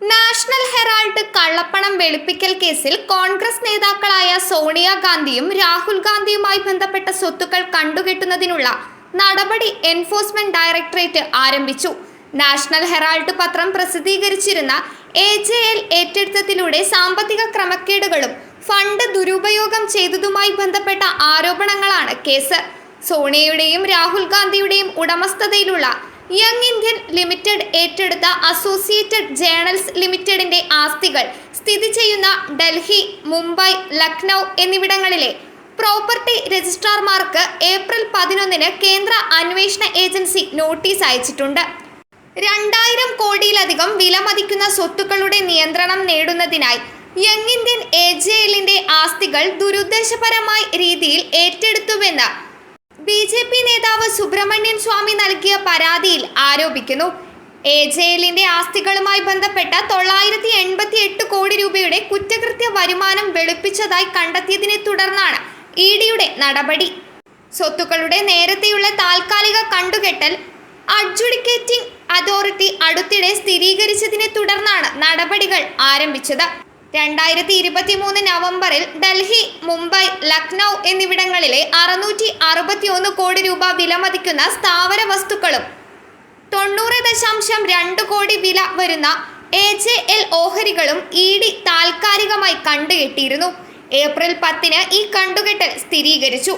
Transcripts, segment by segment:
National Herald കള്ളപ്പണം വെളുപ്പിക്കൽ കേസിൽ കോൺഗ്രസ് നേതാക്കളായ സോണിയാഗാന്ധിയും രാഹുൽ ഗാന്ധിയുമായി ബന്ധപ്പെട്ട സ്വത്തുക്കൾ കണ്ടുകെട്ടുന്നതിനുള്ള നടപടി എൻഫോഴ്സ്മെന്റ് ഡയറക്ടറേറ്റ് ആരംഭിച്ചു. നാഷണൽ ഹെറാൾഡ് പത്രം പ്രസിദ്ധീകരിച്ചിരുന്ന AJL ഏറ്റെടുത്തതിലൂടെ സാമ്പത്തിക ക്രമക്കേടുകളും ഫണ്ട് ദുരുപയോഗം ചെയ്തതുമായി ബന്ധപ്പെട്ട ആരോപണങ്ങളാണ് കേസ്. സോണിയയുടെയും രാഹുൽ ഗാന്ധിയുടെയും ഉടമസ്ഥതയിലുള്ള യങ് ഇന്ത്യൻ ലിമിറ്റഡ് ഏറ്റെടുത്ത അസോസിയേറ്റഡ് ജേണൽസ് ലിമിറ്റഡിന്റെ ആസ്തികൾ സ്ഥിതി ചെയ്യുന്ന ഡൽഹി, മുംബൈ, ലക്നൗ എന്നിവിടങ്ങളിലെ പ്രോപ്പർട്ടി രജിസ്ട്രാർമാർക്ക് ഏപ്രിൽ 11 കേന്ദ്ര അന്വേഷണ ഏജൻസി നോട്ടീസ് അയച്ചിട്ടുണ്ട്. 2000 കോടിയിലധികം വിലമതിക്കുന്ന സ്വത്തുക്കളുടെ നിയന്ത്രണം നേടുന്നതിനായി യങ് ഇന്ത്യൻ AJLന്റെ ആസ്തികൾ ദുരുദ്ദേശപരമായ രീതിയിൽ ഏറ്റെടുത്തുവെന്ന് BJP നേതാവ് സുബ്രഹ്മണ്യൻ സ്വാമി നൽകിയ പരാതിയിൽ ആരോപിക്കുന്നു. AJLന്റെ ആസ്തികളുമായി ബന്ധപ്പെട്ട 988 കോടി രൂപയുടെ കുറ്റകൃത്യ വരുമാനം വെളുപ്പിച്ചതായി കണ്ടെത്തിയതിനെ തുടർന്നാണ് EDയുടെ നടപടി. സ്വത്തുക്കളുടെ നേരത്തെയുള്ള താൽക്കാലിക കണ്ടുകെട്ടൽ അഡ്ജുഡിക്കേറ്റിംഗ് അതോറിറ്റി അടുത്തിടെ സ്ഥിരീകരിച്ചതിനെ തുടർന്നാണ് നടപടികൾ ആരംഭിച്ചത്. 2023 നവംബറിൽ ഡൽഹി, മുംബൈ, ലക്നൗ എന്നിവിടങ്ങളിലെ 661 കോടി രൂപ വിലമതിക്കുന്ന സ്ഥാവര വസ്തുക്കളും 90.2 കോടി വില വരുന്ന AJL ഓഹരികളും ED താൽക്കാലികമായി കണ്ടുകെട്ടിയിരുന്നു. ഏപ്രിൽ 10 ഈ കണ്ടുകെട്ടൽ സ്ഥിരീകരിച്ചു.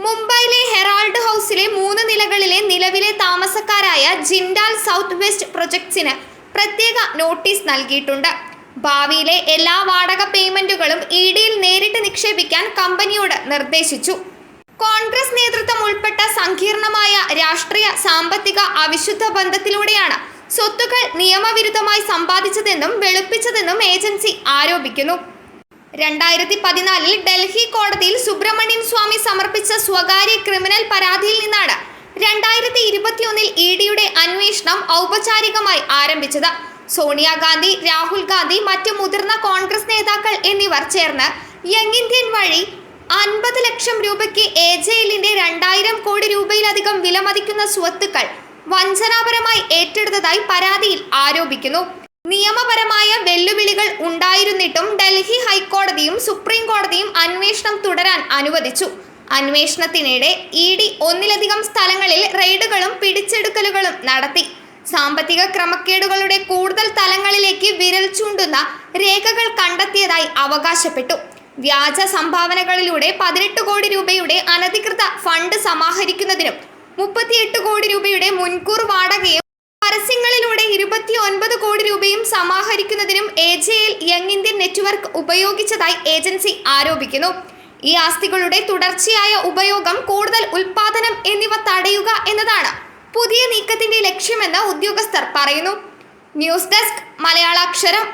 മുംബൈയിലെ ഹെറാൾഡ് ഹൗസിലെ 3 നിലകളിലെ നിലവിലെ താമസക്കാരായ ജിൻഡാൽ സൗത്ത് വെസ്റ്റ് പ്രൊജക്ട്സിന് പ്രത്യേക നോട്ടീസ് നൽകിയിട്ടുണ്ട്. ഭാവിയിലെ എല്ലാ വാടക പേയ്മെന്റുകളും EDയിൽ നേരിട്ട് നിക്ഷേപിക്കാൻ കമ്പനിയോട് നിർദ്ദേശിച്ചു. കോൺഗ്രസ് നേതൃത്വം ഉൾപ്പെട്ട സങ്കീർണമായ രാഷ്ട്രീയ സാമ്പത്തിക അവിശുദ്ധ ബന്ധത്തിലൂടെയാണ് സ്വത്തുക്കൾ നിയമവിരുദ്ധമായി സമ്പാദിച്ചതെന്നും വെളുപ്പിച്ചതെന്നും ഏജൻസി ആരോപിക്കുന്നു. 2014 ഡൽഹി കോടതിയിൽ സുബ്രഹ്മണ്യൻ സ്വാമി സമർപ്പിച്ച സ്വകാര്യ ക്രിമിനൽ പരാതിയിൽ നിന്നാണ് 2021 EDയുടെ അന്വേഷണം ഔപചാരികമായി ആരംഭിച്ചത്. സോണിയാഗാന്ധി, രാഹുൽ ഗാന്ധി, മറ്റ് മുതിർന്ന കോൺഗ്രസ് നേതാക്കൾ എന്നിവർ ചേർന്ന് യങ് ഇന്ത്യൻ വഴി 50 ലക്ഷം രൂപയ്ക്ക് AJLന്റെ 2000 കോടി രൂപയിലധികം വിലമതിക്കുന്ന സ്വത്തുക്കൾ വഞ്ചനാപരമായി ഏറ്റെടുത്തതായി പരാതിയിൽ ആരോപിക്കുന്നു. നിയമപരമായ വെല്ലുവിളികൾ ഉണ്ടായിരുന്നിട്ടും ഡൽഹി ഹൈക്കോടതിയും സുപ്രീം കോടതിയും അന്വേഷണം തുടരാൻ അനുവദിച്ചു. അന്വേഷണത്തിനിടെ ED ഒന്നിലധികം സ്ഥലങ്ങളിൽ റെയ്ഡുകളും പിടിച്ചെടുക്കലുകളും നടത്തി. സാമ്പത്തിക ക്രമക്കേടുകളുടെ കൂടുതൽ തലങ്ങളിലേക്ക് വിരൽ ചൂണ്ടുന്ന രേഖകൾ കണ്ടെത്തിയതായി അവകാശപ്പെട്ടു. വ്യാജ സംഭാവനകളിലൂടെ 18 കോടി രൂപയുടെ അനധികൃത ഫണ്ട് സമാഹരിക്കുന്നതിനും 38 കോടി രൂപയുടെ മുൻകൂർ വാടകയും പരസ്യങ്ങളിലൂടെ 29 കോടി രൂപയും സമാഹരിക്കുന്നതിനും AJL യങ് ഇന്ത്യൻ നെറ്റ്വർക്ക് ഉപയോഗിച്ചതായി ഏജൻസി ആരോപിക്കുന്നു. ഈ ആസ്തികളുടെ തുടർച്ചയായ ഉപയോഗം, കൂടുതൽ ഉൽപാദനം എന്നിവ തടയുക എന്നതാണ് പുതിയ നീക്കത്തിന്റെ ലക്ഷ്യമെന്ന് ഉദ്യോഗസ്ഥർ പറയുന്നു. News desk മലയാളാക്ഷരം.